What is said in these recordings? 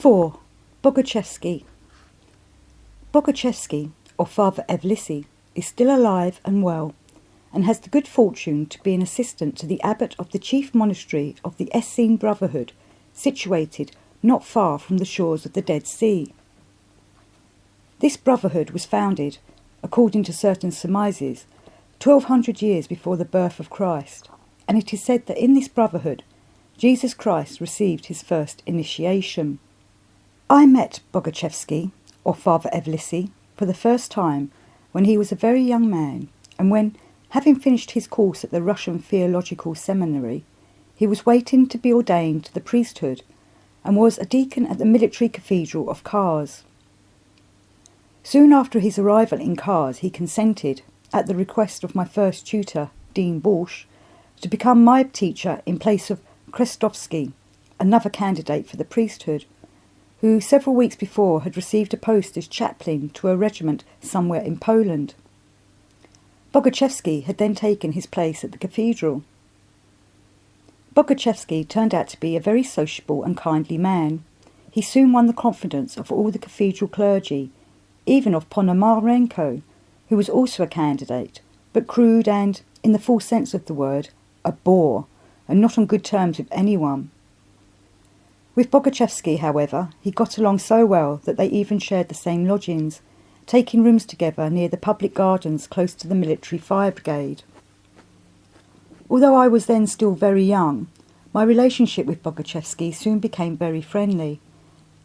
4. Bogachevsky. Bogachevsky, or Father Evlissi, is still alive and well, and has the good fortune to be an assistant to the abbot of the chief monastery of the Essene Brotherhood, situated not far from the shores of the Dead Sea. This brotherhood was founded, according to certain surmises, 1200 years before the birth of Christ, and it is said that in this brotherhood Jesus Christ received his first initiation. I met Bogachevsky, or Father Evlissi, for the first time when he was a very young man, and when, having finished his course at the Russian Theological Seminary, he was waiting to be ordained to the priesthood and was a deacon at the military cathedral of Kars. Soon after his arrival in Kars, he consented, at the request of my first tutor, Dean Borsch, to become my teacher in place of Krestovsky, another candidate for the priesthood, who several weeks before had received a post as chaplain to a regiment somewhere in Poland. Bogachevsky had then taken his place at the cathedral. Bogachevsky turned out to be a very sociable and kindly man. He soon won the confidence of all the cathedral clergy, even of Ponomarenko, who was also a candidate, but crude and, in the full sense of the word, a bore, and not on good terms with anyone. With Bogachevsky, however, he got along so well that they even shared the same lodgings, taking rooms together near the public gardens close to the military fire brigade. Although I was then still very young, my relationship with Bogachevsky soon became very friendly.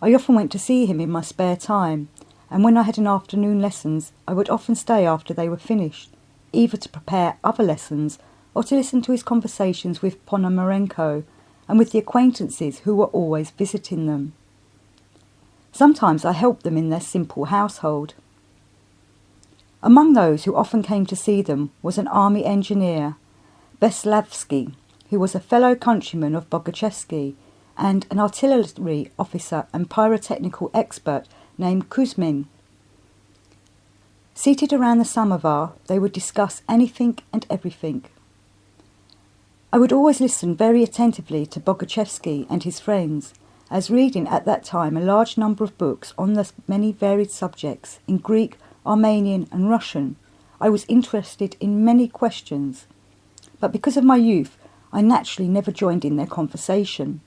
I often went to see him in my spare time, and when I had an afternoon lessons, I would often stay after they were finished, either to prepare other lessons or to listen to his conversations with Ponomarenko and with the acquaintances who were always visiting them. Sometimes I helped them in their simple household. Among those who often came to see them was an army engineer, Beslavsky, who was a fellow countryman of Bogachevsky, and an artillery officer and pyrotechnical expert named Kuzmin. Seated around the samovar, they would discuss anything and everything. I would always listen very attentively to Bogachevsky and his friends, as reading at that time a large number of books on the many varied subjects in Greek, Armenian and Russian, I was interested in many questions, but because of my youth, I naturally never joined in their conversation.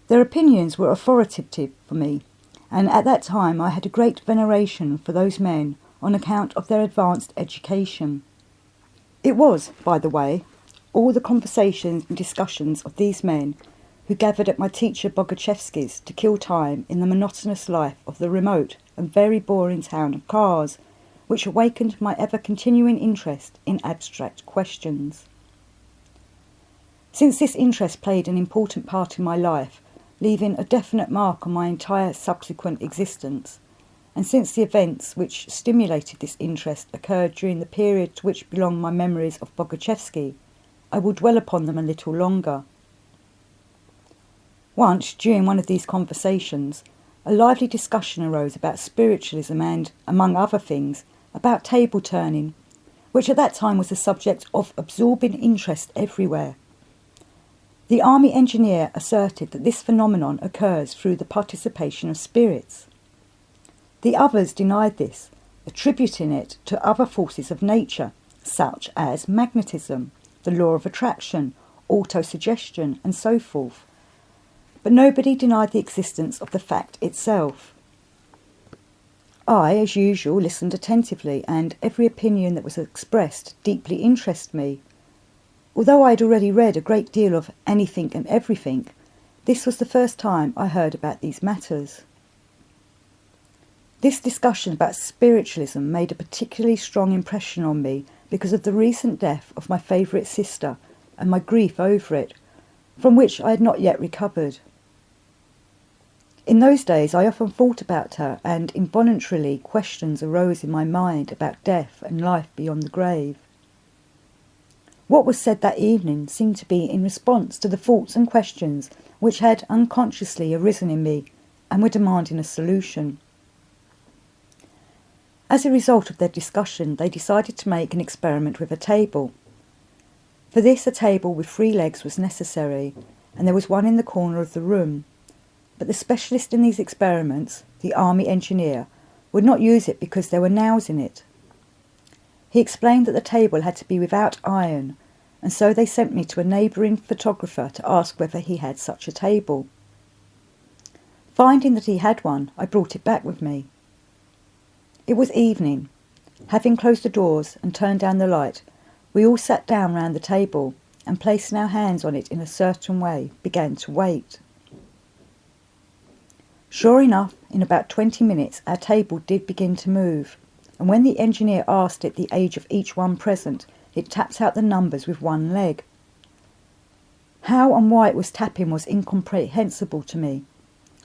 Their opinions were authoritative for me, and at that time I had a great veneration for those men on account of their advanced education. It was, by the way, all the conversations and discussions of these men who gathered at my teacher Bogachevsky's to kill time in the monotonous life of the remote and very boring town of Kars, which awakened my ever-continuing interest in abstract questions. Since this interest played an important part in my life, leaving a definite mark on my entire subsequent existence, and since the events which stimulated this interest occurred during the period to which belong my memories of Bogachevsky, I will dwell upon them a little longer. Once, during one of these conversations, a lively discussion arose about spiritualism and, among other things, about table turning, which at that time was a subject of absorbing interest everywhere. The army engineer asserted that this phenomenon occurs through the participation of spirits. The others denied this, attributing it to other forces of nature, such as magnetism, the law of attraction, autosuggestion, and so forth. But nobody denied the existence of the fact itself. I, as usual, listened attentively, and every opinion that was expressed deeply interested me. Although I had already read a great deal of anything and everything, this was the first time I heard about these matters. This discussion about spiritualism made a particularly strong impression on me because of the recent death of my favourite sister and my grief over it, from which I had not yet recovered. In those days I often thought about her, and involuntarily questions arose in my mind about death and life beyond the grave. What was said that evening seemed to be in response to the thoughts and questions which had unconsciously arisen in me and were demanding a solution. As a result of their discussion, they decided to make an experiment with a table. For this, a table with 3 legs was necessary, and there was one in the corner of the room. but the specialist in these experiments, the army engineer, would not use it because there were nails in it. He explained that the table had to be without iron, and so they sent me to a neighbouring photographer to ask whether he had such a table. Finding that he had one, I brought it back with me. It was evening. Having closed the doors and turned down the light, we all sat down round the table and, placing our hands on it in a certain way, began to wait. Sure enough, in about 20 minutes our table did begin to move, and when the engineer asked it the age of each one present, it tapped out the numbers with one leg. How and why it was tapping was incomprehensible to me.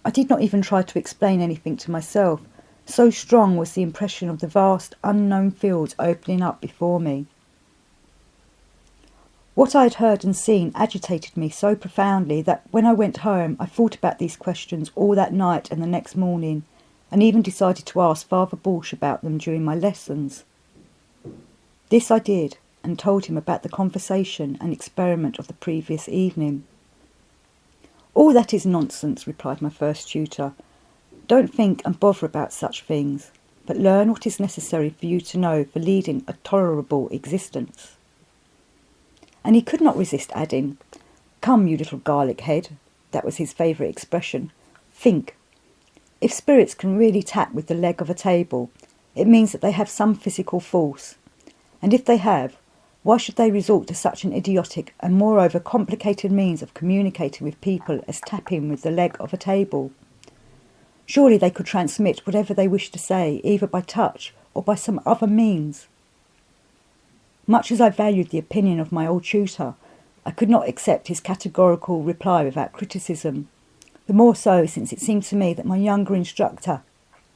I did not even try to explain anything to myself, so strong was the impression of the vast unknown fields opening up before me. What I had heard and seen agitated me so profoundly that when I went home I thought about these questions all that night and the next morning, and even decided to ask Father Borsch about them during my lessons. This I did, and told him about the conversation and experiment of the previous evening. "All that is nonsense," replied my first tutor. "Don't think and bother about such things, but learn what is necessary for you to know for leading a tolerable existence." And he could not resist adding, "Come, you little garlic head," that was his favourite expression, "think. If spirits can really tap with the leg of a table, it means that they have some physical force. And if they have, why should they resort to such an idiotic and moreover complicated means of communicating with people as tapping with the leg of a table? Surely they could transmit whatever they wished to say, either by touch or by some other means." Much as I valued the opinion of my old tutor, I could not accept his categorical reply without criticism, the more so since it seemed to me that my younger instructor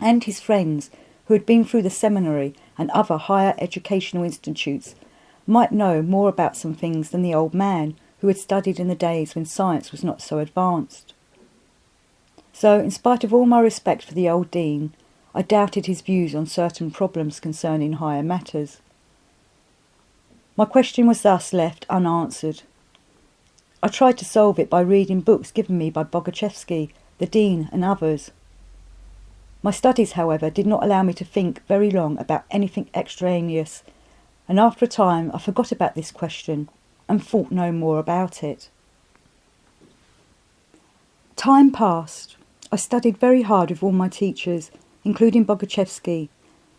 and his friends, who had been through the seminary and other higher educational institutes, might know more about some things than the old man who had studied in the days when science was not so advanced. So, in spite of all my respect for the old dean, I doubted his views on certain problems concerning higher matters. My question was thus left unanswered. I tried to solve it by reading books given me by Bogachevsky, the dean, and others. My studies, however, did not allow me to think very long about anything extraneous, and after a time I forgot about this question and thought no more about it. Time passed. I studied very hard with all my teachers, including Bogachevsky,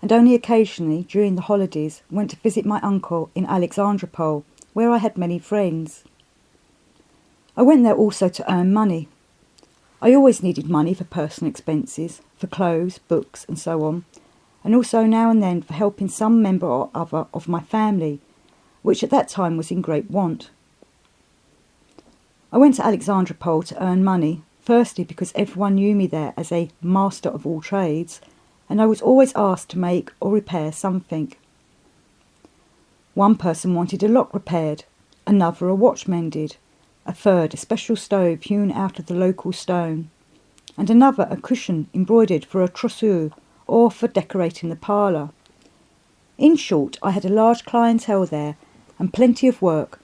and only occasionally, during the holidays, went to visit my uncle in Alexandropol, where I had many friends. I went there also to earn money. I always needed money for personal expenses, for clothes, books, and so on, and also now and then for helping some member or other of my family, which at that time was in great want. I went to Alexandropol to earn money, firstly because everyone knew me there as a master of all trades, and I was always asked to make or repair something. One person wanted a lock repaired, another a watch mended, a third a special stove hewn out of the local stone, and another a cushion embroidered for a trousseau or for decorating the parlour. In short, I had a large clientele there and plenty of work,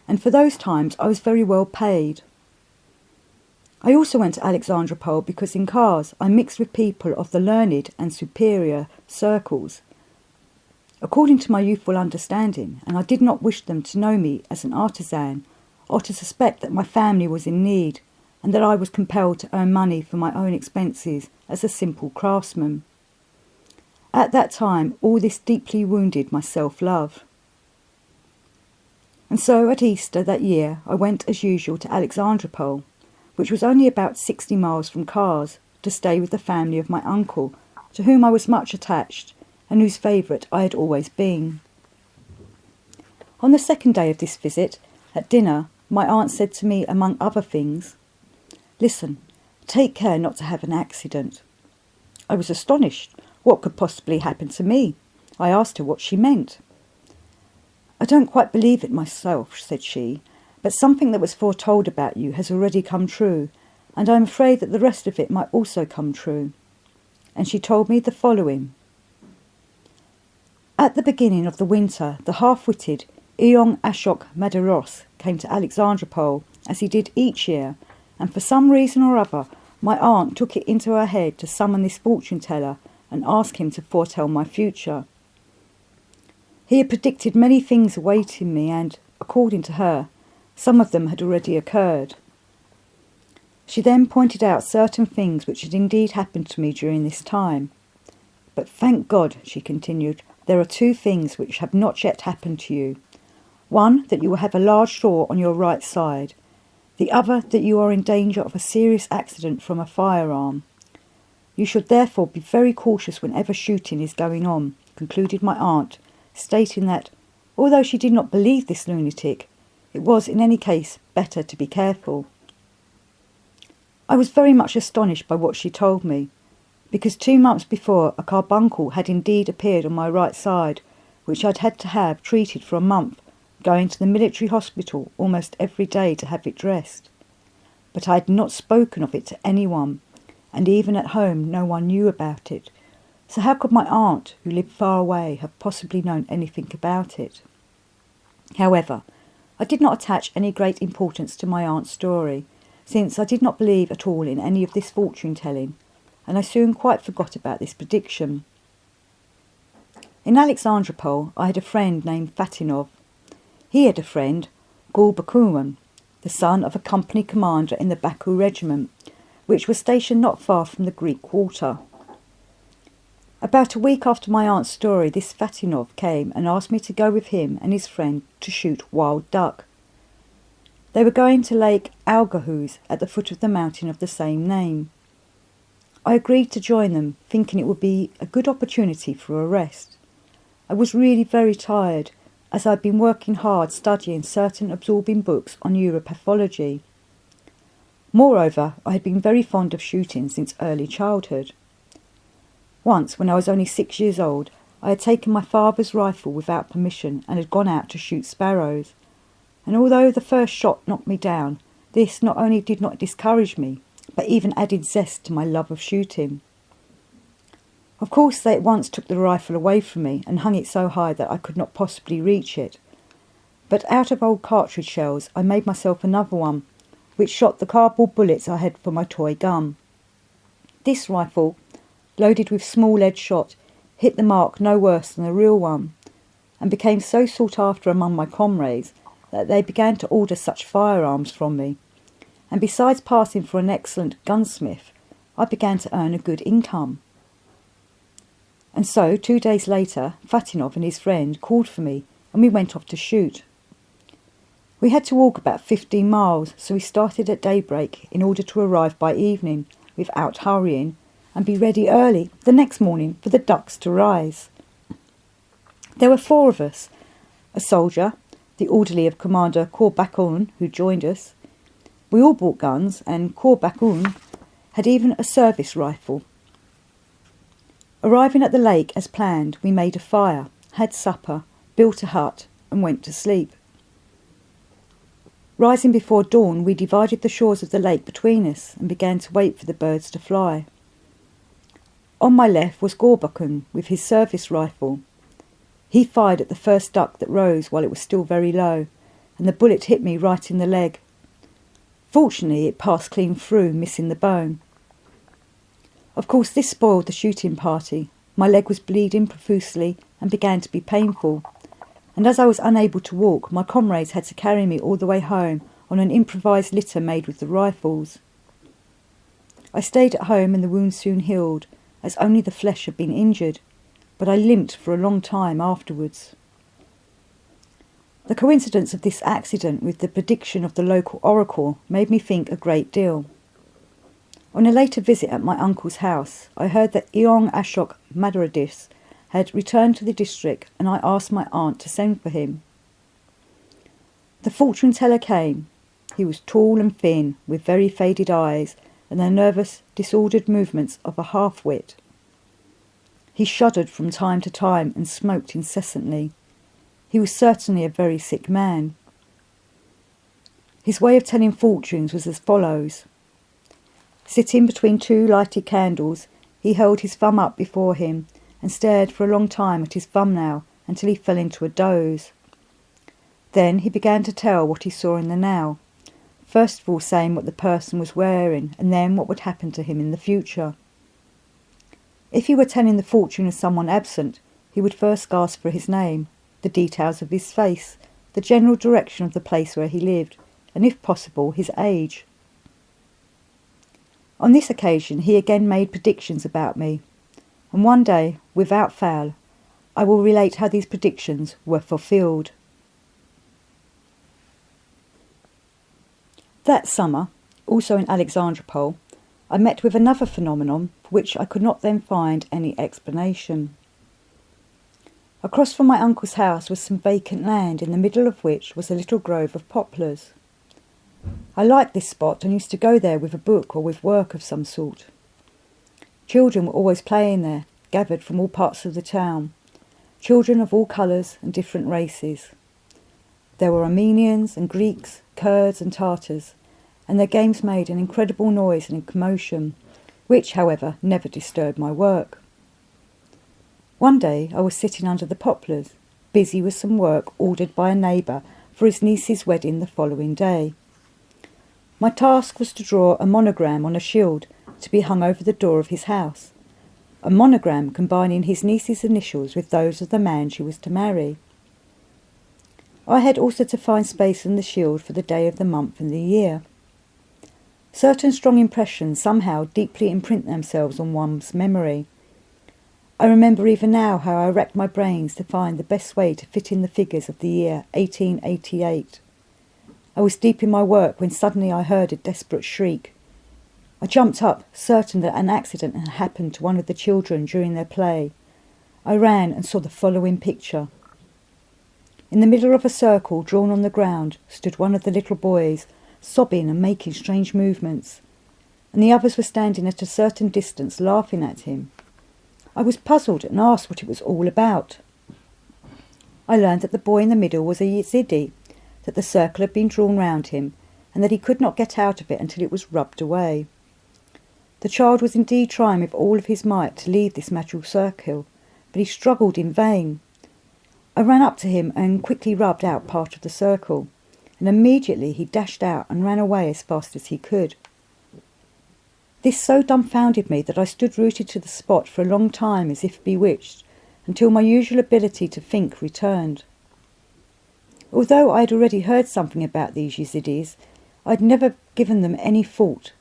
and for those times I was very well paid. I also went to Alexandropol because in cars I mixed with people of the learned and superior circles, according to my youthful understanding, and I did not wish them to know me as an artisan or to suspect that my family was in need and that I was compelled to earn money for my own expenses as a simple craftsman. At that time all this deeply wounded my self-love. And so at Easter that year I went as usual to Alexandropol, which was only about 60 miles from Kars, to stay with the family of my uncle, to whom I was much attached and whose favourite I had always been. On the second day of this visit, at dinner, my aunt said to me, among other things, "Listen, take care not to have an accident." I was astonished. What could possibly happen to me? I asked her what she meant. "I don't quite believe it myself," said she, "but something that was foretold about you has already come true, and I'm afraid that the rest of it might also come true." And she told me the following. At the beginning of the winter, the half-witted Ion Ashok Madaros came to Alexandropol, as he did each year, and for some reason or other my aunt took it into her head to summon this fortune teller and ask him to foretell my future. He had predicted many things awaiting me and, according to her, some of them had already occurred. She then pointed out certain things which had indeed happened to me during this time. But thank God, she continued, there are 2 things which have not yet happened to you. One, that you will have a large sore on your right side. The other, that you are in danger of a serious accident from a firearm. You should therefore be very cautious whenever shooting is going on, concluded my aunt, stating that, although she did not believe this lunatic, it was in any case better to be careful. I was very much astonished by what she told me, because 2 months before a carbuncle had indeed appeared on my right side, which I'd had to have treated for a month, going to the military hospital almost every day to have it dressed. But I had not spoken of it to anyone, and even at home no one knew about it, so how could my aunt, who lived far away, have possibly known anything about it? However, I did not attach any great importance to my aunt's story, since I did not believe at all in any of this fortune-telling, and I soon quite forgot about this prediction. In Alexandropol I had a friend named Fatinov. He had a friend, Gurdjieff, the son of a company commander in the Baku regiment, which was stationed not far from the Greek quarter. About a week after my aunt's story, this Fatinov came and asked me to go with him and his friend to shoot wild duck. They were going to Lake Algahuz at the foot of the mountain of the same name. I agreed to join them, thinking it would be a good opportunity for a rest. I was really very tired, as I had been working hard studying certain absorbing books on neuropathology. Moreover, I had been very fond of shooting since early childhood. Once, when I was only 6 years old, I had taken my father's rifle without permission and had gone out to shoot sparrows. And although the first shot knocked me down, this not only did not discourage me, but even added zest to my love of shooting. Of course, they at once took the rifle away from me and hung it so high that I could not possibly reach it. But out of old cartridge shells, I made myself another one, which shot the cardboard bullets I had for my toy gun. This rifle, loaded with small lead shot, hit the mark no worse than the real one, and became so sought after among my comrades that they began to order such firearms from me, and besides passing for an excellent gunsmith, I began to earn a good income. And so, 2 days later, Fatinov and his friend called for me, and we went off to shoot. We had to walk about 15 miles, so we started at daybreak in order to arrive by evening, without hurrying, and be ready early the next morning for the ducks to rise. There were 4 of us, a soldier, the orderly of Commander Korbakun, who joined us. We all bought guns, and Korbakun had even a service rifle. Arriving at the lake as planned, we made a fire, had supper, built a hut, and went to sleep. Rising before dawn, we divided the shores of the lake between us and began to wait for the birds to fly. On my left was Korbakun with his service rifle. He fired at the first duck that rose while it was still very low, and the bullet hit me right in the leg. Fortunately, it passed clean through, missing the bone. Of course, this spoiled the shooting party. My leg was bleeding profusely and began to be painful, and as I was unable to walk, my comrades had to carry me all the way home on an improvised litter made with the rifles. I stayed at home and the wound soon healed, as only the flesh had been injured, but I limped for a long time afterwards. The coincidence of this accident with the prediction of the local oracle made me think a great deal. On a later visit at my uncle's house, I heard that Ion Ashok Madaradis had returned to the district, and I asked my aunt to send for him. The fortune-teller came. He was tall and thin, with very faded eyes and the nervous, disordered movements of a half-wit. He shuddered from time to time and smoked incessantly. He was certainly a very sick man. His way of telling fortunes was as follows. Sitting between 2 lighted candles, he held his thumb up before him and stared for a long time at his thumbnail until he fell into a doze. Then he began to tell what he saw in the now. first of all saying what the person was wearing and then what would happen to him in the future. If he were telling the fortune of someone absent, he would first ask for his name, the details of his face, the general direction of the place where he lived, and if possible, his age. On this occasion he again made predictions about me, and one day, without fail, I will relate how these predictions were fulfilled. That summer, also in Alexandropol, I met with another phenomenon for which I could not then find any explanation. Across from my uncle's house was some vacant land, in the middle of which was a little grove of poplars. I liked this spot and used to go there with a book or with work of some sort. Children were always playing there, gathered from all parts of the town, children of all colours and different races. There were Armenians and Greeks, Kurds and Tartars, and their games made an incredible noise and commotion, which, however, never disturbed my work. One day I was sitting under the poplars, busy with some work ordered by a neighbour for his niece's wedding the following day. My task was to draw a monogram on a shield to be hung over the door of his house, a monogram combining his niece's initials with those of the man she was to marry. I had also to find space on the shield for the day of the month and the year. Certain strong impressions somehow deeply imprint themselves on one's memory. I remember even now how I racked my brains to find the best way to fit in the figures of the year 1888. I was deep in my work when suddenly I heard a desperate shriek. I jumped up, certain that an accident had happened to one of the children during their play. I ran and saw the following picture. In the middle of a circle drawn on the ground stood one of the little boys, sobbing and making strange movements, and the others were standing at a certain distance laughing at him. I was puzzled and asked what it was all about. I learned that the boy in the middle was a Yazidi, that the circle had been drawn round him, and that he could not get out of it until it was rubbed away. The child was indeed trying with all of his might to leave this magical circle, but he struggled in vain. I ran up to him and quickly rubbed out part of the circle, and immediately he dashed out and ran away as fast as he could. This so dumbfounded me that I stood rooted to the spot for a long time as if bewitched, until my usual ability to think returned. Although I had already heard something about these Yazidis, I had never given them any thought,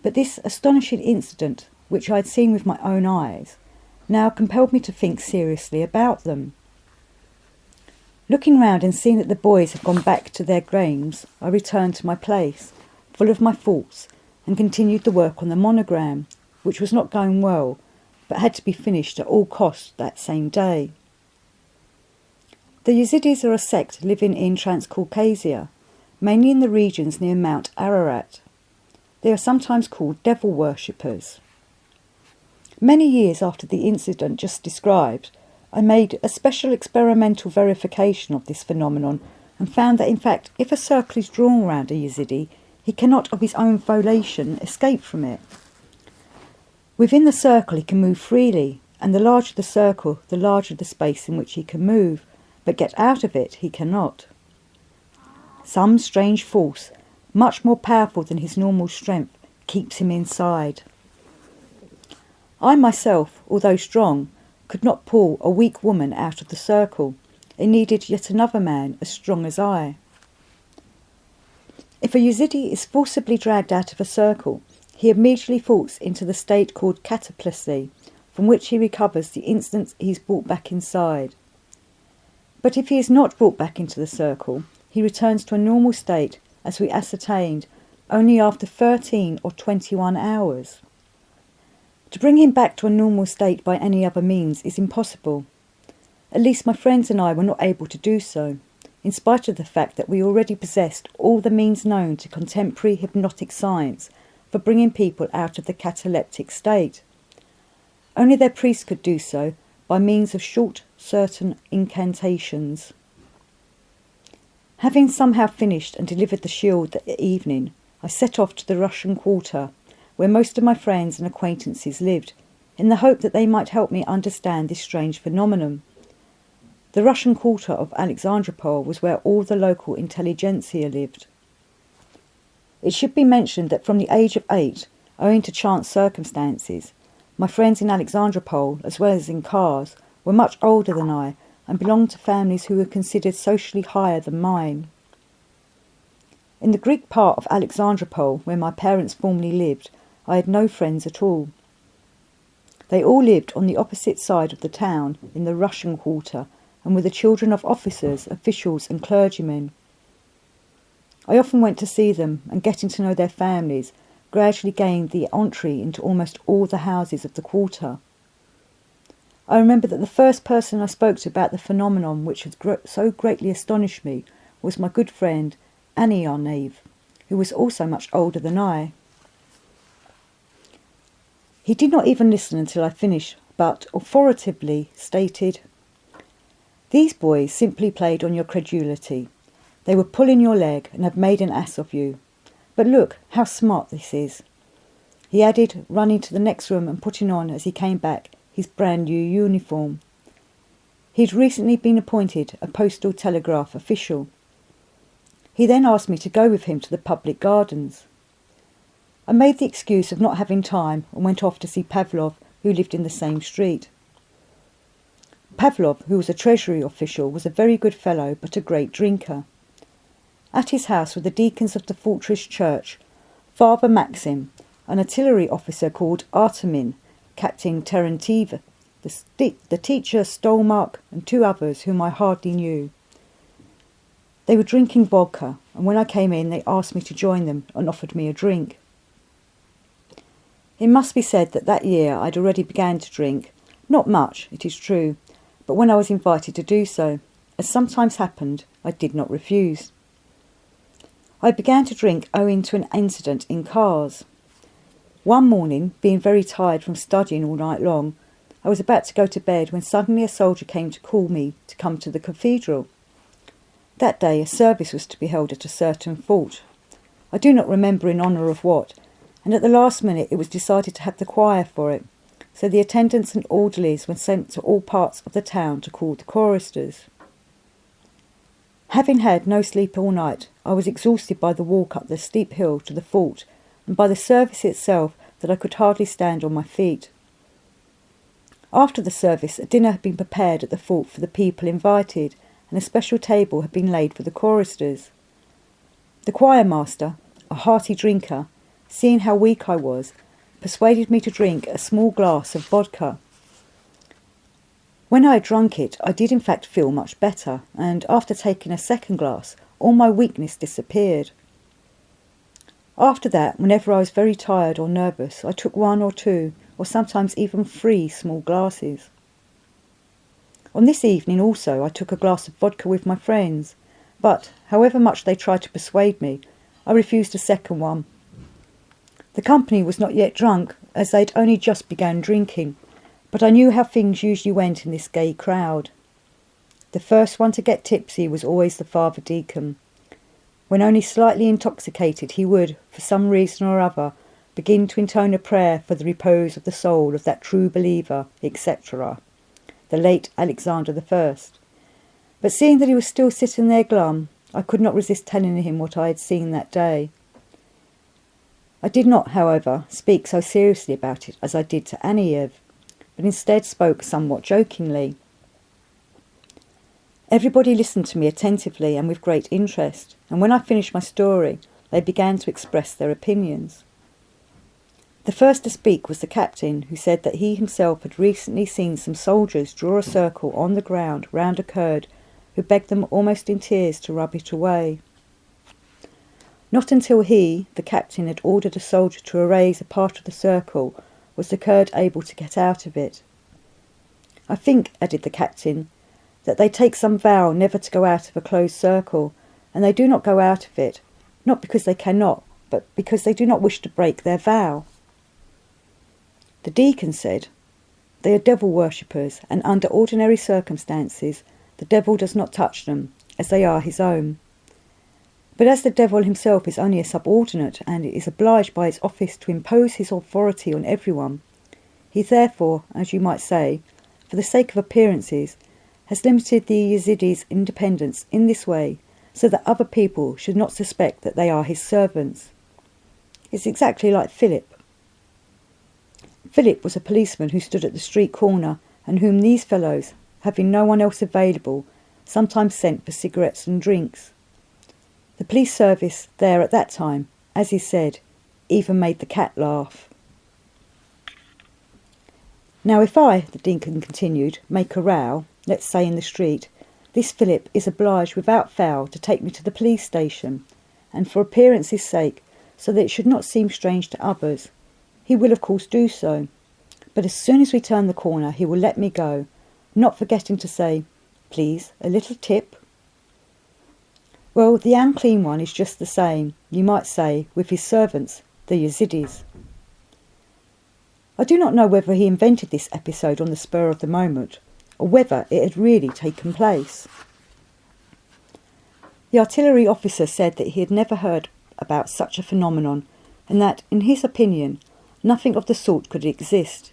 but this astonishing incident, which I had seen with my own eyes, now compelled me to think seriously about them. Looking round and seeing that the boys had gone back to their games, I returned to my place, full of my thoughts, and continued the work on the monogram, which was not going well, but had to be finished at all costs that same day. The Yazidis are a sect living in Transcaucasia, mainly in the regions near Mount Ararat. They are sometimes called devil worshippers. Many years after the incident just described, I made a special experimental verification of this phenomenon and found that in fact if a circle is drawn round a Yazidi, he cannot of his own volition escape from it. Within the circle he can move freely, and the larger the circle, the larger the space in which he can move, but get out of it he cannot. Some strange force, much more powerful than his normal strength, keeps him inside. I myself, although strong, could not pull a weak woman out of the circle. It needed yet another man as strong as I. If a Yazidi is forcibly dragged out of a circle, he immediately falls into the state called catalepsy, from which he recovers the instant he is brought back inside. But if he is not brought back into the circle, he returns to a normal state, as we ascertained, only after 13 or 21 hours. To bring him back to a normal state by any other means is impossible. At least my friends and I were not able to do so, in spite of the fact that we already possessed all the means known to contemporary hypnotic science for bringing people out of the cataleptic state. Only their priests could do so by means of short, certain incantations. Having somehow finished and delivered the shield that evening, I set off to the Russian quarter, where most of my friends and acquaintances lived, in the hope that they might help me understand this strange phenomenon. The Russian quarter of Alexandropol was where all the local intelligentsia lived. It should be mentioned that from the age of 8, owing to chance circumstances, my friends in Alexandropol, as well as in Kars, were much older than I and belonged to families who were considered socially higher than mine. In the Greek part of Alexandropol, where my parents formerly lived, I had no friends at all. They all lived on the opposite side of the town, in the Russian quarter, and were the children of officers, officials and clergymen. I often went to see them, and getting to know their families, gradually gained the entree into almost all the houses of the quarter. I remember that the first person I spoke to about the phenomenon which had so greatly astonished me was my good friend Aniarnev, who was also much older than I. He did not even listen until I finished, but authoritatively stated, "These boys simply played on your credulity. They were pulling your leg and have made an ass of you. But look how smart this is," he added, running to the next room and putting on, as he came back, his brand new uniform. He had recently been appointed a postal telegraph official. He then asked me to go with him to the public gardens. I made the excuse of not having time and went off to see Pavlov, who lived in the same street. Pavlov, who was a treasury official, was a very good fellow but a great drinker. At his house were the deacons of the fortress church, Father Maxim, an artillery officer called Artemin, Captain Terentiv, the teacher Stolmark, and 2 others whom I hardly knew. They were drinking vodka, and when I came in they asked me to join them and offered me a drink. It must be said that that year I'd already began to drink, not much, it is true, but when I was invited to do so, as sometimes happened, I did not refuse. I began to drink owing to an incident in Kars. One morning, being very tired from studying all night long, I was about to go to bed when suddenly a soldier came to call me to come to the cathedral. That day a service was to be held at a certain fort. I do not remember in honour of what, and at the last minute it was decided to have the choir for it, so the attendants and orderlies were sent to all parts of the town to call the choristers. Having had no sleep all night, I was exhausted by the walk up the steep hill to the fort, and by the service itself that I could hardly stand on my feet. After the service, a dinner had been prepared at the fort for the people invited, and a special table had been laid for the choristers. The choir master, a hearty drinker, seeing how weak I was, persuaded me to drink a small glass of vodka. When I had drunk it, I did in fact feel much better, and after taking a second glass, all my weakness disappeared. After that, whenever I was very tired or nervous, I took 1 or 2, or sometimes even 3 small glasses. On this evening also I took a glass of vodka with my friends, but, however much they tried to persuade me, I refused a second one. The company was not yet drunk, as they'd only just begun drinking, but I knew how things usually went in this gay crowd. The first one to get tipsy was always the father deacon. When only slightly intoxicated, he would, for some reason or other, begin to intone a prayer for the repose of the soul of that true believer, etc., the late Alexander I. But seeing that he was still sitting there glum, I could not resist telling him what I had seen that day. I did not, however, speak so seriously about it as I did to Aniyev, but instead spoke somewhat jokingly. Everybody listened to me attentively and with great interest, and when I finished my story, they began to express their opinions. The first to speak was the captain, who said that he himself had recently seen some soldiers draw a circle on the ground round a Kurd, who begged them almost in tears to rub it away. Not until he, the captain, had ordered a soldier to erase a part of the circle was the Kurd able to get out of it. "I think," added the captain, "that they take some vow never to go out of a closed circle, and they do not go out of it, not because they cannot, but because they do not wish to break their vow." The deacon said, "They are devil worshippers, and under ordinary circumstances the devil does not touch them, as they are his own. But as the devil himself is only a subordinate and is obliged by his office to impose his authority on everyone, he therefore, as you might say, for the sake of appearances, has limited the Yazidis' independence in this way, so that other people should not suspect that they are his servants. It's exactly like Philip. Philip was a policeman who stood at the street corner and whom these fellows, having no one else available, sometimes sent for cigarettes and drinks. The police service there at that time, as is said, even made the cat laugh. Now if I, the deacon continued, make a row, let's say in the street, this Philip is obliged without fail to take me to the police station, and for appearance's sake, so that it should not seem strange to others, he will of course do so, but as soon as we turn the corner he will let me go, not forgetting to say, please, a little tip. Well, the unclean one is just the same, you might say, with his servants, the Yazidis. I do not know whether he invented this episode on the spur of the moment, or whether it had really taken place. The artillery officer said that he had never heard about such a phenomenon, and that, in his opinion, nothing of the sort could exist.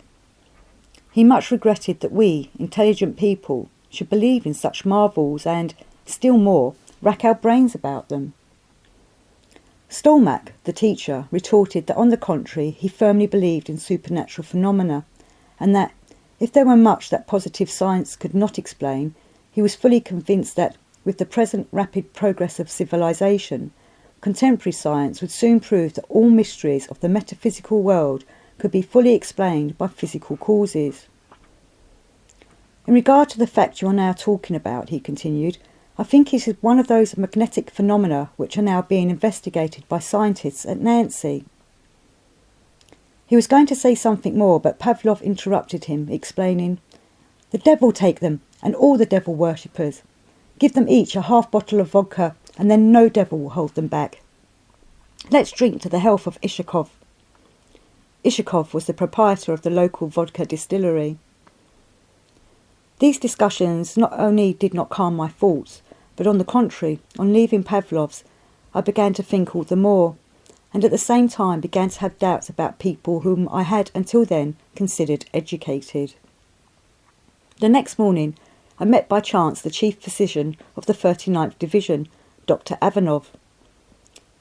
He much regretted that we, intelligent people, should believe in such marvels and, still more, rack our brains about them. Stolmack, the teacher, retorted that on the contrary he firmly believed in supernatural phenomena, and that, if there were much that positive science could not explain, he was fully convinced that, with the present rapid progress of civilization, contemporary science would soon prove that all mysteries of the metaphysical world could be fully explained by physical causes. In regard to the fact you are now talking about, he continued, I think it is one of those magnetic phenomena which are now being investigated by scientists at Nancy. He was going to say something more, but Pavlov interrupted him, explaining, the devil take them, and all the devil worshippers. Give them each a half bottle of vodka, and then no devil will hold them back. Let's drink to the health of Ishakov. Ishakov was the proprietor of the local vodka distillery. These discussions not only did not calm my thoughts, but on the contrary, on leaving Pavlov's, I began to think all the more, and at the same time began to have doubts about people whom I had until then considered educated. The next morning, I met by chance the chief physician of the 39th Division, Dr. Avanov.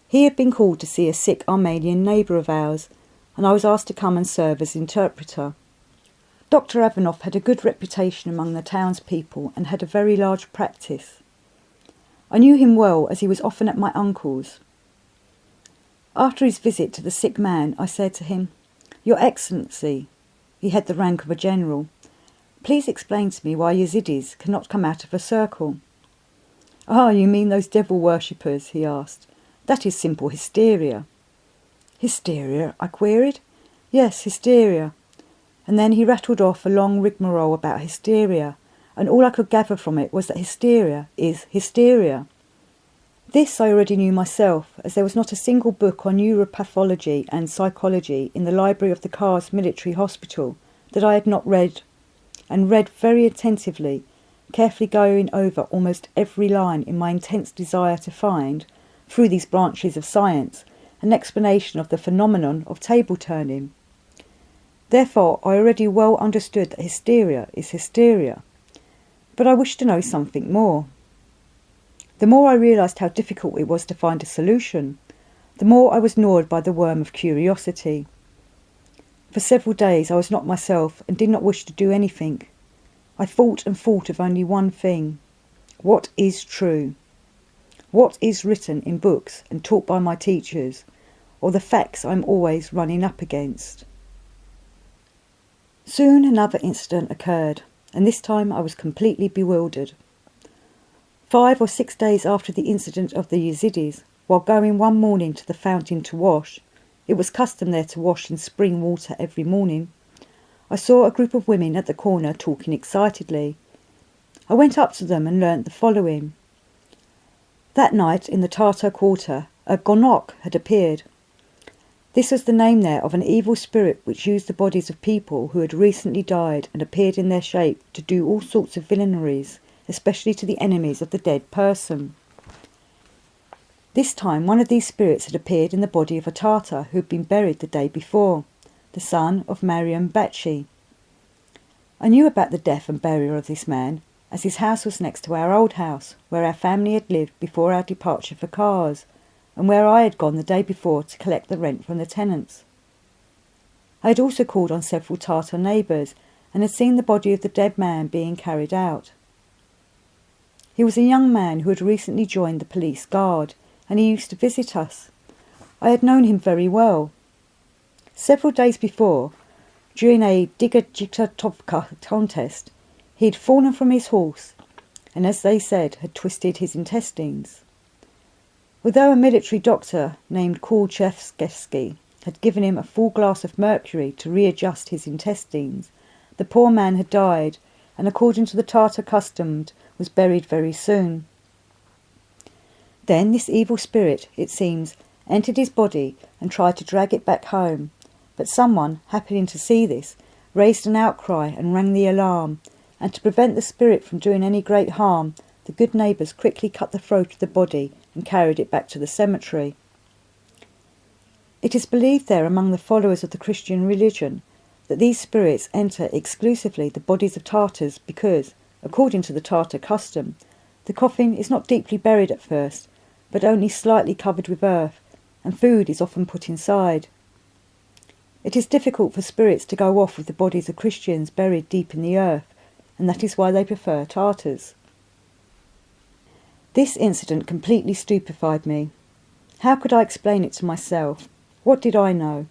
He had been called to see a sick Armenian neighbour of ours, and I was asked to come and serve as interpreter. Dr. Avanov had a good reputation among the townspeople and had a very large practice. I knew him well as he was often at my uncle's. After his visit to the sick man, I said to him, Your Excellency, he had the rank of a general, please explain to me why Yazidis cannot come out of a circle. Ah, you mean those devil worshippers, he asked. That is simple hysteria. Hysteria? I queried. Yes, hysteria. And then he rattled off a long rigmarole about hysteria, and all I could gather from it was that hysteria is hysteria. This I already knew myself, as there was not a single book on neuropathology and psychology in the library of the Kars Military Hospital that I had not read, and read very attentively, carefully going over almost every line in my intense desire to find, through these branches of science, an explanation of the phenomenon of table turning. Therefore, I already well understood that hysteria is hysteria. But I wished to know something more. The more I realised how difficult it was to find a solution, the more I was gnawed by the worm of curiosity. For several days I was not myself and did not wish to do anything. I thought and thought of only one thing. What is true? What is written in books and taught by my teachers, or the facts I'm always running up against? Soon another incident occurred, and this time I was completely bewildered. 5 or 6 days after the incident of the Yazidis, while going one morning to the fountain to wash, it was custom there to wash in spring water every morning, I saw a group of women at the corner talking excitedly. I went up to them and learnt the following. That night in the Tartar quarter, a gonok had appeared. This was the name there of an evil spirit which used the bodies of people who had recently died and appeared in their shape to do all sorts of villainies, especially to the enemies of the dead person. This time one of these spirits had appeared in the body of a Tartar who had been buried the day before, the son of Mariam Bakshi. I knew about the death and burial of this man, as his house was next to our old house, where our family had lived before our departure for Kars, and where I had gone the day before to collect the rent from the tenants. I had also called on several Tatar neighbours and had seen the body of the dead man being carried out. He was a young man who had recently joined the police guard, and he used to visit us. I had known him very well. Several days before, during a Digajiktatovka contest, he had fallen from his horse and, as they said, had twisted his intestines. Although a military doctor named Gurdjieff had given him a full glass of mercury to readjust his intestines, the poor man had died, and according to the Tartar custom, was buried very soon. Then this evil spirit, it seems, entered his body and tried to drag it back home, but someone, happening to see this, raised an outcry and rang the alarm, and to prevent the spirit from doing any great harm, the good neighbours quickly cut the throat of the body and carried it back to the cemetery. It is believed there among the followers of the Christian religion that these spirits enter exclusively the bodies of Tartars because, according to the Tartar custom, the coffin is not deeply buried at first, but only slightly covered with earth, and food is often put inside. It is difficult for spirits to go off with the bodies of Christians buried deep in the earth, and that is why they prefer Tartars. This incident completely stupefied me. How could I explain it to myself? What did I know?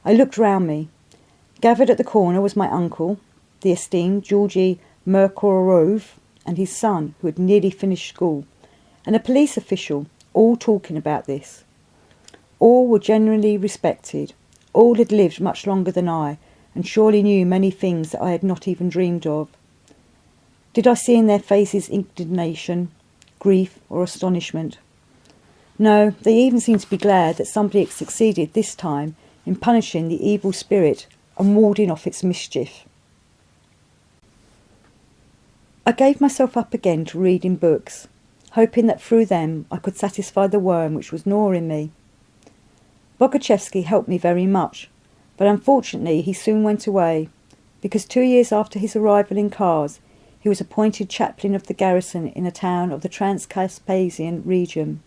I looked round me. Gathered at the corner was my uncle, the esteemed Georgy Merkorov, and his son, who had nearly finished school, and a police official, all talking about this. All were genuinely respected. All had lived much longer than I, and surely knew many things that I had not even dreamed of. Did I see in their faces indignation, grief, or astonishment? No, they even seemed to be glad that somebody had succeeded this time in punishing the evil spirit and warding off its mischief. I gave myself up again to reading books, hoping that through them I could satisfy the worm which was gnawing me. Bogachevsky helped me very much, but unfortunately he soon went away, because 2 years after his arrival in Kars, he was appointed chaplain of the garrison in a town of the Transcaucasian region.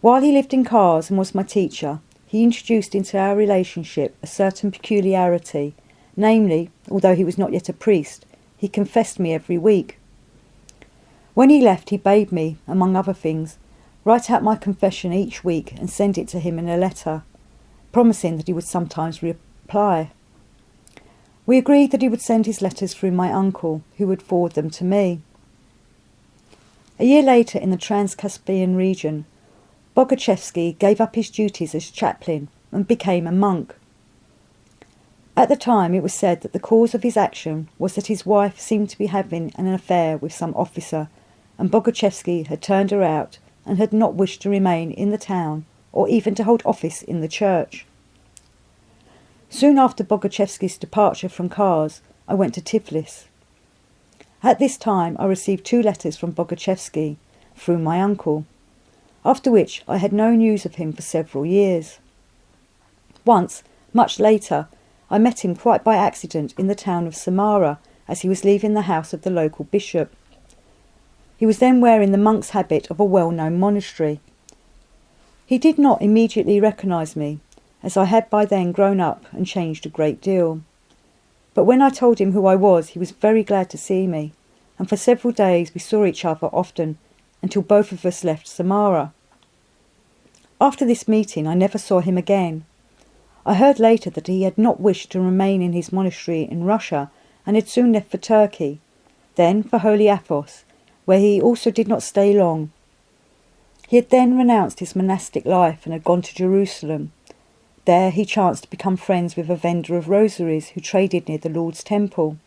While he lived in Kars and was my teacher, he introduced into our relationship a certain peculiarity, namely, although he was not yet a priest, he confessed me every week. When he left, he bade me, among other things, write out my confession each week and send it to him in a letter, promising that he would sometimes reply. We agreed that he would send his letters through my uncle, who would forward them to me. A year later, in the Transcaspian region, Bogachevsky gave up his duties as chaplain and became a monk. At the time, it was said that the cause of his action was that his wife seemed to be having an affair with some officer, and Bogachevsky had turned her out and had not wished to remain in the town or even to hold office in the church. Soon after Bogachevsky's departure from Kars, I went to Tiflis. At this time, I received 2 letters from Bogachevsky through my uncle, after which I had no news of him for several years. Once, much later, I met him quite by accident in the town of Samara as he was leaving the house of the local bishop. He was then wearing the monk's habit of a well-known monastery. He did not immediately recognise me, as I had by then grown up and changed a great deal. But when I told him who I was, he was very glad to see me, and for several days we saw each other often, until both of us left Samara. After this meeting, I never saw him again. I heard later that he had not wished to remain in his monastery in Russia and had soon left for Turkey, then for Holy Athos, where he also did not stay long. He had then renounced his monastic life and had gone to Jerusalem. There he chanced to become friends with a vendor of rosaries who traded near the Lord's Temple.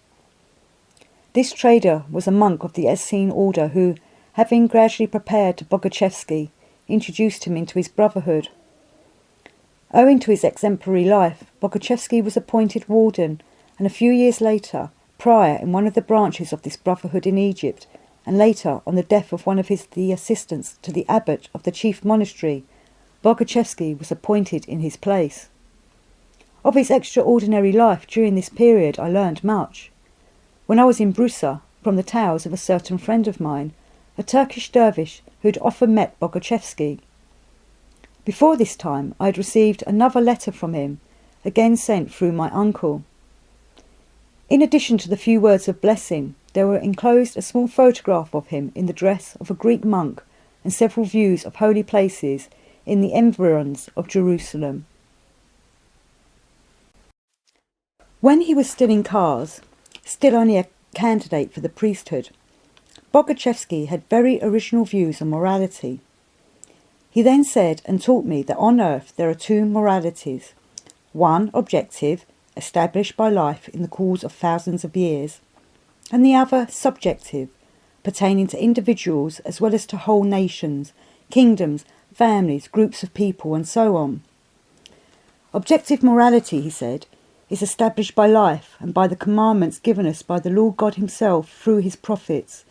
This trader was a monk of the Essene order who, having gradually prepared to Bogachevsky, introduced him into his brotherhood. Owing to his exemplary life, Bogachevsky was appointed warden and a few years later, prior in one of the branches of this brotherhood in Egypt, and later, on the death of one of the assistants to the abbot of the chief monastery, Bogachevsky was appointed in his place. Of his extraordinary life during this period I learned much. When I was in Brusa, from the tales of a certain friend of mine, a Turkish dervish who had often met Bogachevsky, Before this time I had received another letter from him, again sent through my uncle. In addition to the few words of blessing, there were enclosed a small photograph of him in the dress of a Greek monk and several views of holy places in the environs of Jerusalem. When he was still in Kars, still only a candidate for the priesthood, Bogachevsky had very original views on morality. He then said and taught me that on earth there are two moralities, one objective, established by life in the course of thousands of years, and the other subjective, pertaining to individuals as well as to whole nations, kingdoms, families, groups of people, and so on. Objective morality, he said, is established by life and by the commandments given us by the Lord God himself through his prophets,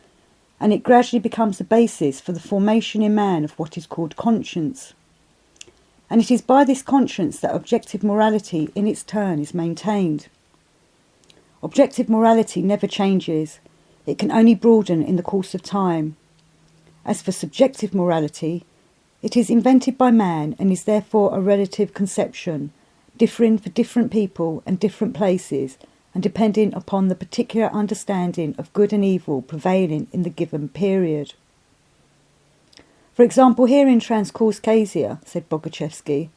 and it gradually becomes the basis for the formation in man of what is called conscience. And it is by this conscience that objective morality in its turn is maintained. Objective morality never changes. It can only broaden in the course of time. As for subjective morality, it is invented by man and is therefore a relative conception, differing for different people and different places, and depending upon the particular understanding of good and evil prevailing in the given period. For example, here in Transcaucasia, said Bogachevsky,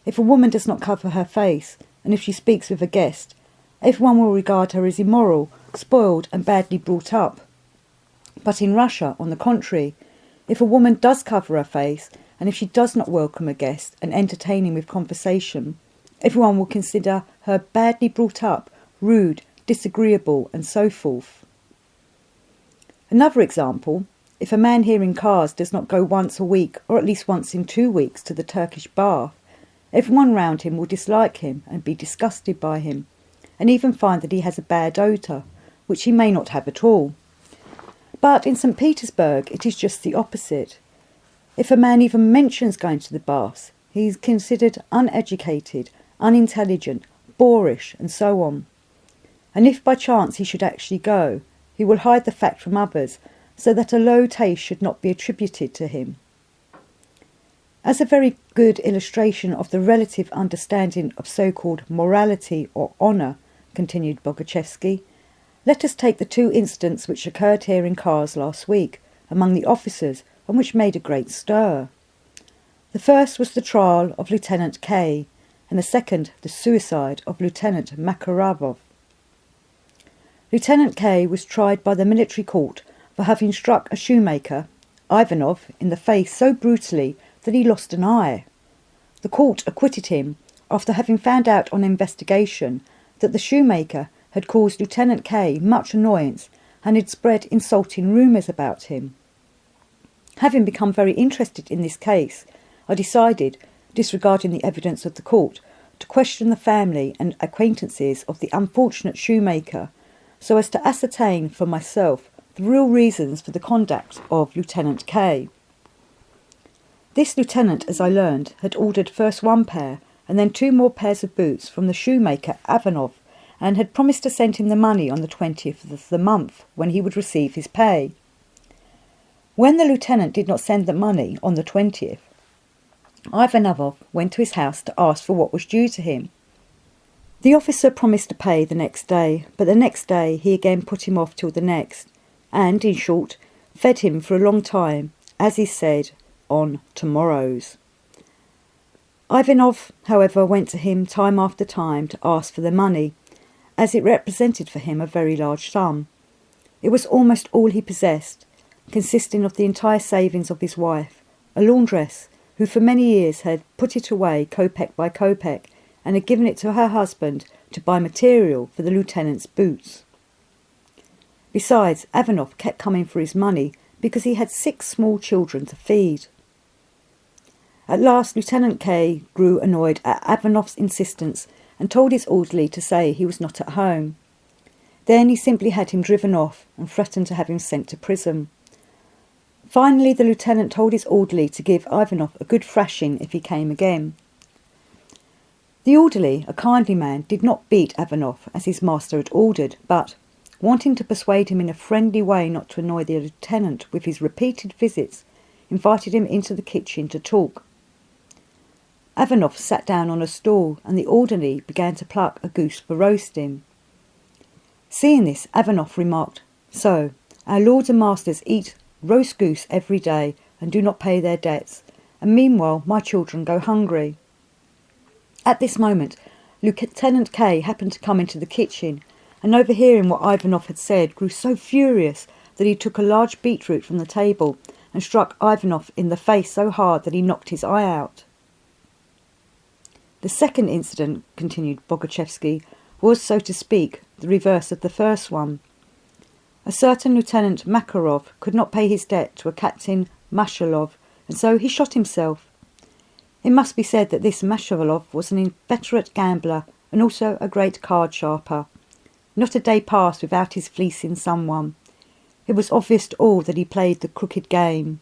if a woman does not cover her face, and if she speaks with a guest, everyone will regard her as immoral, spoiled and badly brought up. But in Russia, on the contrary, if a woman does cover her face, and if she does not welcome a guest and entertain him with conversation, everyone will consider her badly brought up, rude, disagreeable, and so forth. Another example, if a man here in Kars does not go once a week, or at least once in 2 weeks, to the Turkish bath, everyone round him will dislike him and be disgusted by him, and even find that he has a bad odour, which he may not have at all. But in St. Petersburg it is just the opposite. If a man even mentions going to the baths, he is considered uneducated, unintelligent, boorish, and so on. And if by chance he should actually go, he will hide the fact from others, so that a low taste should not be attributed to him. As a very good illustration of the relative understanding of so-called morality or honour, continued Bogachevsky, let us take the two incidents which occurred here in Kars last week, among the officers, and which made a great stir. The first was the trial of Lieutenant K, and the second the suicide of Lieutenant Makarovov. Lieutenant K was tried by the military court for having struck a shoemaker, Ivanov, in the face so brutally that he lost an eye. The court acquitted him after having found out on investigation that the shoemaker had caused Lieutenant K much annoyance and had spread insulting rumours about him. Having become very interested in this case, I decided, disregarding the evidence of the court, to question the family and acquaintances of the unfortunate shoemaker, so as to ascertain for myself the real reasons for the conduct of Lieutenant K. This lieutenant, as I learned, had ordered first 1 pair and then 2 more pairs of boots from the shoemaker Ivanov, and had promised to send him the money on the 20th of the month, when he would receive his pay. When the lieutenant did not send the money on the 20th, Ivanov went to his house to ask for what was due to him. The officer promised to pay the next day, but the next day he again put him off till the next, and, in short, fed him for a long time, as is said, on tomorrows. Ivanov, however, went to him time after time to ask for the money, as it represented for him a very large sum. It was almost all he possessed, consisting of the entire savings of his wife, a laundress, who for many years had put it away kopeck by kopeck, and had given it to her husband to buy material for the lieutenant's boots. Besides, Ivanov kept coming for his money because he had 6 small children to feed. At last Lieutenant K grew annoyed at Ivanov's insistence and told his orderly to say he was not at home. Then he simply had him driven off and threatened to have him sent to prison. Finally the lieutenant told his orderly to give Ivanov a good thrashing if he came again. The orderly, a kindly man, did not beat Ivanov as his master had ordered, but, wanting to persuade him in a friendly way not to annoy the lieutenant with his repeated visits, invited him into the kitchen to talk. Ivanov sat down on a stool, and the orderly began to pluck a goose for roasting. Seeing this, Ivanov remarked, "So, our lords and masters eat roast goose every day and do not pay their debts, and meanwhile my children go hungry." At this moment, Lieutenant K happened to come into the kitchen, and overhearing what Ivanov had said, grew so furious that he took a large beetroot from the table and struck Ivanov in the face so hard that he knocked his eye out. The second incident, continued Bogachevsky, was, so to speak, the reverse of the first one. A certain Lieutenant Makarov could not pay his debt to a Captain Mashalov, and so he shot himself. It must be said that this Mashalov was an inveterate gambler and also a great card sharper. Not a day passed without his fleecing someone. It was obvious to all that he played the crooked game.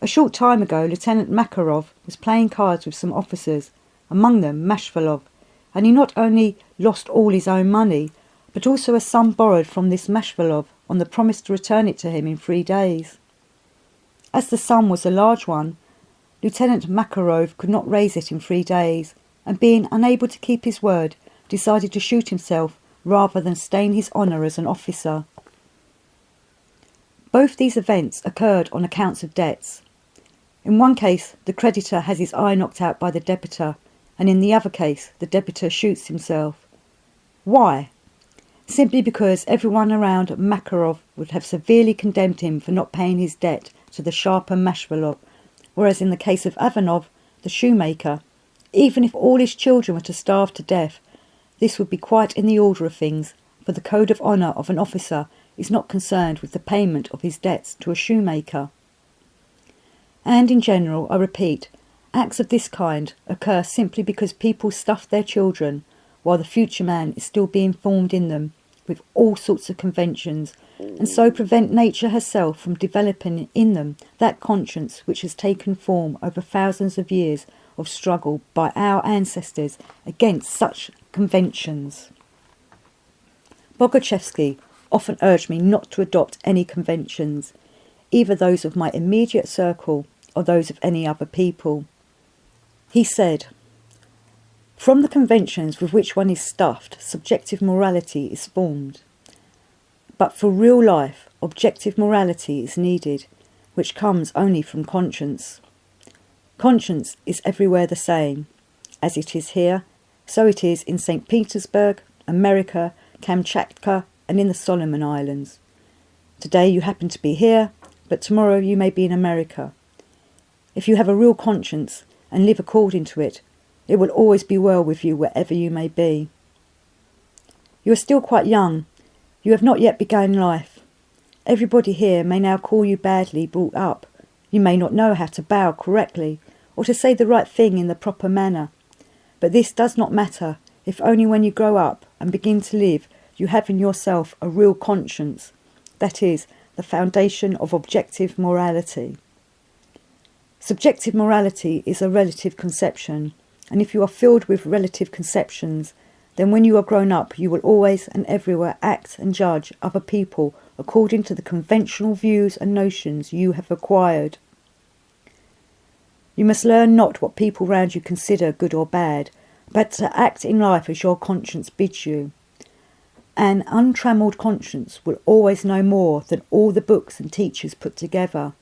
A short time ago, Lieutenant Makarov was playing cards with some officers, among them Mashvalov, and he not only lost all his own money, but also a sum borrowed from this Mashvalov on the promise to return it to him in 3 days. As the sum was a large one, Lieutenant Makarov could not raise it in 3 days, and being unable to keep his word, decided to shoot himself rather than stain his honour as an officer. Both these events occurred on accounts of debts. In one case, the creditor has his eye knocked out by the debitor, and in the other case, the debitor shoots himself. Why? Simply because everyone around Makarov would have severely condemned him for not paying his debt to the sharper Mashvalov, whereas in the case of Ivanov, the shoemaker, even if all his children were to starve to death, this would be quite in the order of things, for the code of honour of an officer is not concerned with the payment of his debts to a shoemaker. And in general, I repeat, acts of this kind occur simply because people stuff their children while the future man is still being formed in them with all sorts of conventions, and so prevent nature herself from developing in them that conscience which has taken form over thousands of years of struggle by our ancestors against such conventions. Bogachevsky often urged me not to adopt any conventions, either those of my immediate circle or those of any other people. He said, "From the conventions with which one is stuffed, subjective morality is formed. But for real life, objective morality is needed, which comes only from conscience. Conscience is everywhere the same. As it is here, so it is in St. Petersburg, America, Kamchatka, and in the Solomon Islands. Today you happen to be here, but tomorrow you may be in America. If you have a real conscience and live according to it, it will always be well with you wherever you may be. You are still quite young. You have not yet begun life. Everybody here may now call you badly brought up. You may not know how to bow correctly or to say the right thing in the proper manner. But this does not matter if only when you grow up and begin to live you have in yourself a real conscience, that is, the foundation of objective morality. Subjective morality is a relative conception, and if you are filled with relative conceptions, then when you are grown up you will always and everywhere act and judge other people according to the conventional views and notions you have acquired. You must learn not what people round you consider good or bad, but to act in life as your conscience bids you. An untrammelled conscience will always know more than all the books and teachers put together.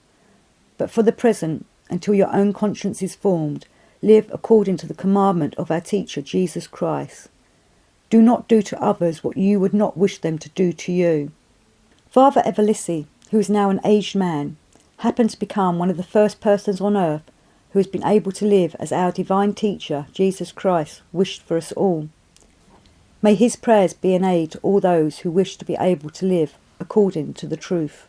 But for the present, until your own conscience is formed, live according to the commandment of our teacher Jesus Christ. Do not do to others what you would not wish them to do to you." Father Evlissi, who is now an aged man, happened to become one of the first persons on earth who has been able to live as our divine teacher Jesus Christ wished for us all. May his prayers be an aid to all those who wish to be able to live according to the truth.